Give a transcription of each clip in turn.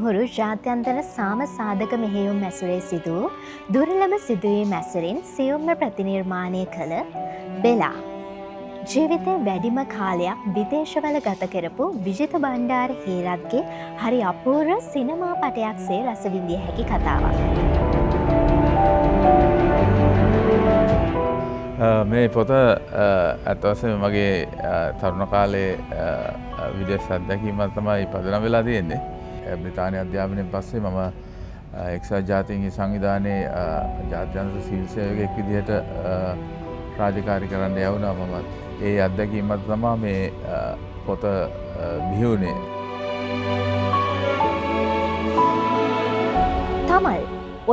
නුහුරු ජාත්‍යන්තර සාම සාධක මෙහෙයුම් ඇසුරේ සිදු දුර්ලභ සිදුවීම් ඇසුරින් සියුම්ම ප්‍රතිනිර්මාණය කළ බෙලා ජීවිතේ වැඩිම කාලයක් විදේශවල ගත කරපු විජිත බණ්ඩාර හේරත්ගේ හරි අපූර්ව සිනමා පටයක් සේ රස විඳිය හැකි කතාවක්. මේ පොත ඇත්ත වශයෙන්ම මගේ තරුණ කාලයේ විදේශ අත්දැකීමක් තමයි පදනම් වෙලා තියෙන්නේ. බ්‍රිතාන්‍ය අධ්‍යාපනයෙන් පස්සේ මම එක්සත් ජාතීන්ගේ සංවිධානයේ ජාත්‍යන්තර සිවිල් සේවකයෙක් විදිහට රාජකාරී කරන්න යවුණා. මම ඒ අත්දැකීමත් තමයි මේ පොත බිහිවුනේ. තමල්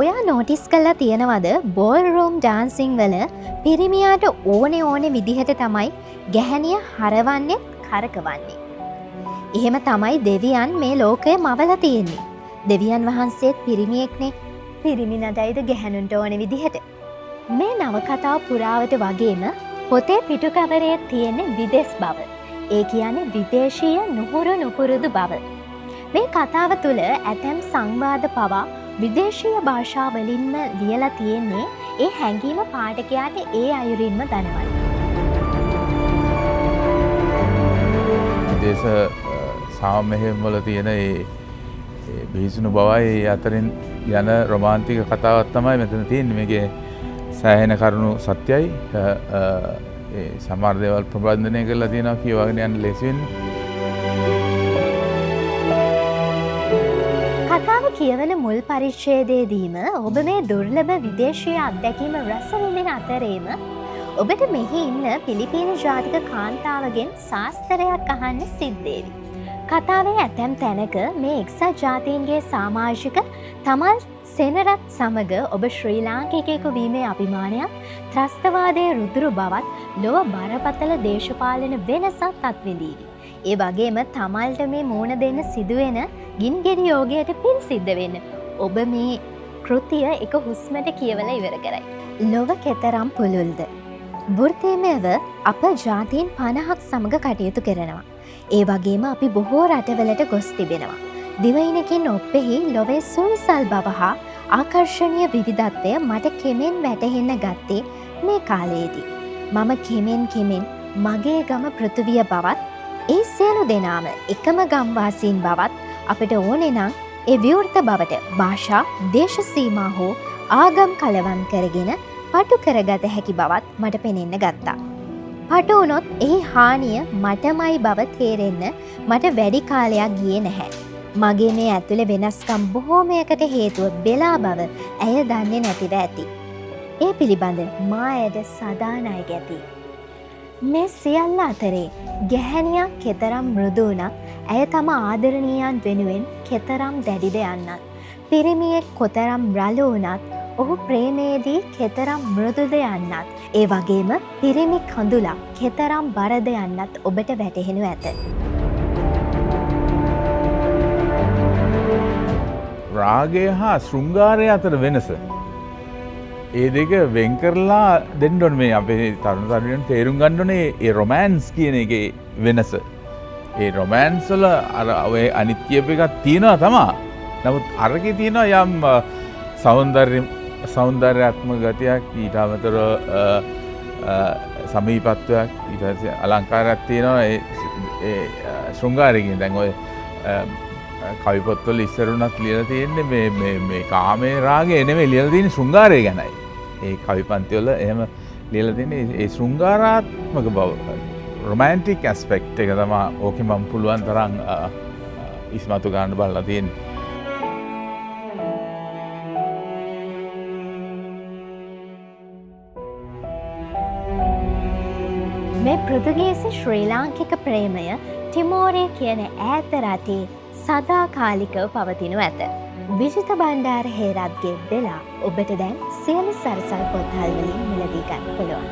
ඔයා නෝටිස් කළා තියෙනවද බෝල් රූම් ඩාන්සිං වල පිරිමියාට ඕනේ විදිහට තමයි ගැහැණිය හරවන්නේ කරකවන්නේ. එහෙම තමයි දෙවියන් මේ ලෝකය මවලා තියෙන්නේ. දෙවියන් වහන්සේත් පිරිමියෙක්නේ. පිරිමි නඩයිද ගැහැණුන්ට ඕනේ විදිහට. මේ නවකතාව පුරාවට වගේම පොතේ පිටු කවරේ තියෙන විදේශ බව. ඒ කියන්නේ විදේශීය නුහුරු නුපුරුදු බව. මේ කතාව තුළ ඇතැම් සංවාද පවා විදේශීය භාෂාවලින්ම ලියලා තියෙන්නේ ඒ හැඟීම පාඨකයාට ඒ අයුරින්ම දනවන්න. විදේශ සාම මෙහෙයුම් වල තියෙන ඒ බිහිසුණු බවයි අතරින් යන රොමාන්ටික කතාවක් තමයි මෙතන තියෙන්නේ. මේකේ සෑහෙන කරුණු සත්‍යයි. ඒ සමහර දේවල් ප්‍රබන්ධනය කරලා තියෙනවා කියවගෙන යන්න ලේසි වෙන්නේ. කතාව කියවන මුල් පරිච්ඡේදයේදීම ඔබ මේ දුර්ලභ විදේශීය අත්දැකීම රස විඳින අතරේම ඔබට මෙහි ඉන්න පිලිපීන ජාතික කාන්තාවගෙන් සාස්තරයක් අහන්න සිද්ධ වේවි. කතාවේ ඇතැම් තැනක මේ එක්සත් ජාතීන්ගේ සමාජික තමල් සෙනරත් සමග ඔබ ශ්‍රී ලාංකිකයෙකු වීමේ අභිමානයක්, ත්‍රස්තවාදයේ රුදුරු බවත් ලොව බරපතල දේශපාලන වෙනසක් අත්විඳීවි. ඒ වගේම තමල්ට මේ මූණ දෙන්න සිදුවෙන ගින්ගෙඩි යෝගයට පින් සිද්ධ වෙන්න ඔබ මේ කෘතිය එක හුස්මට කියවලා ඉවර කරයි. ලොව කෙතරම් පුළුල්ද? වෘත්තීයව අප ජාතීන් 50ක් සමග කටයුතු කරනවා. ඒ වගේම අපි බොහෝ රටවලට ගොස් තිබෙනවා. දිවයිනකින් ඔප්පෙහි ලොවේ සුවිසල් බව හා ආකර්ශනීය විවිධත්වය මට කෙමෙන් වැටහෙන්න ගත්තේ මේ කාලයේදී. මම කෙමෙන් මගේ ගම පෘථුවිය බවත් ඒ සියලු දෙනාම එකම ගම්වාසීන් බවත් අපට ඕනේ නම් ඒ විවෘත බවට භාෂා, දේශ සීමා හෝ ආගම් කලවම් කරගෙන පටු කරගත හැකි බවත් මට පෙනෙන්න ගත්තා. පටු වුණොත් එහි හානිය මටමයි බව තේරෙන්න මට වැඩි කාලයක් ගියේ නැහැ. මගේ මේ ඇතුළේ වෙනස්කම් බොහෝමයකට හේතුව බෙලා බව ඇය දන්නේ නැතිව ඇති. ඒ පිළිබඳ මා ඇයට සදා ණය ගැති. මේ සියල්ල අතරේ ගැහැණියක් කෙතරම් මෘදු වුණත් ඇය තම ආදරණීයන් වෙනුවෙන් කෙතරම් දැඩිද යන්නත්, පිරිමියෙක් කොතරම් රළු වුණත් ඔහු ප්‍රේමයේදී කෙතරම් මෘදුද යන්නත්, ඒ වගේම පිරිමි කඳුලක් කෙතරම් බරද යන්නත් ඔබට වැටහෙනු ඇත. රාගය හා ශෘංගාරය අතර වෙනස. ඒ දෙක වෙන් කරලා දෙන්න ඕනේ. මේ අපේ තරුණ තරුණියන් තේරුම් ගන්න ඕනේ ඒ රොමෑන්ස් කියන එකේ වෙනස. ඒ රොමෑන්ස් වල අර ඔය අනිත්‍යප එකක් තියෙනවා තමයි. නමුත් අරකේ තියෙනවා යම් සෞන්දර්යාත්මක ගතියක්, ඊට අමතරව සමීපත්වයක්, ඊට පස්සේ අලංකාරයක් තියෙනවා ඒ ශෘංගාරයෙන්. දැන් ඔය කවි පොත්වල ඉස්සරුණත් ලියලා තියෙන්නේ මේ කාමයේ රාගය නෙමෙයි ලියලා තියෙන්නේ ශෘංගාරය ගැනයි. ඒ කවි පන්ති වල එහෙම ලියලා තියෙන්නේ ඒ ශෘංගාරාත්මක බව. රොමැන්ටික් ඇස්පෙක්ට් එක තමයි ඕකේ මම පුළුවන් තරම් ඉස්මතු ගන්න බලලා තියෙන්නේ. මේ පෘතුගීසි ශ්‍රී ලාංකික ප්‍රේමය ටිමෝරේ කියන ඈත රටේ සදාකාලිකව පවතිනු ඇත. විජිත බණ්ඩාර හේරත්ගේ බෙලා ඔබට දැන් සියලු සරසල් පොත්හල් වලින් මිලදී ගන්න පුළුවන්.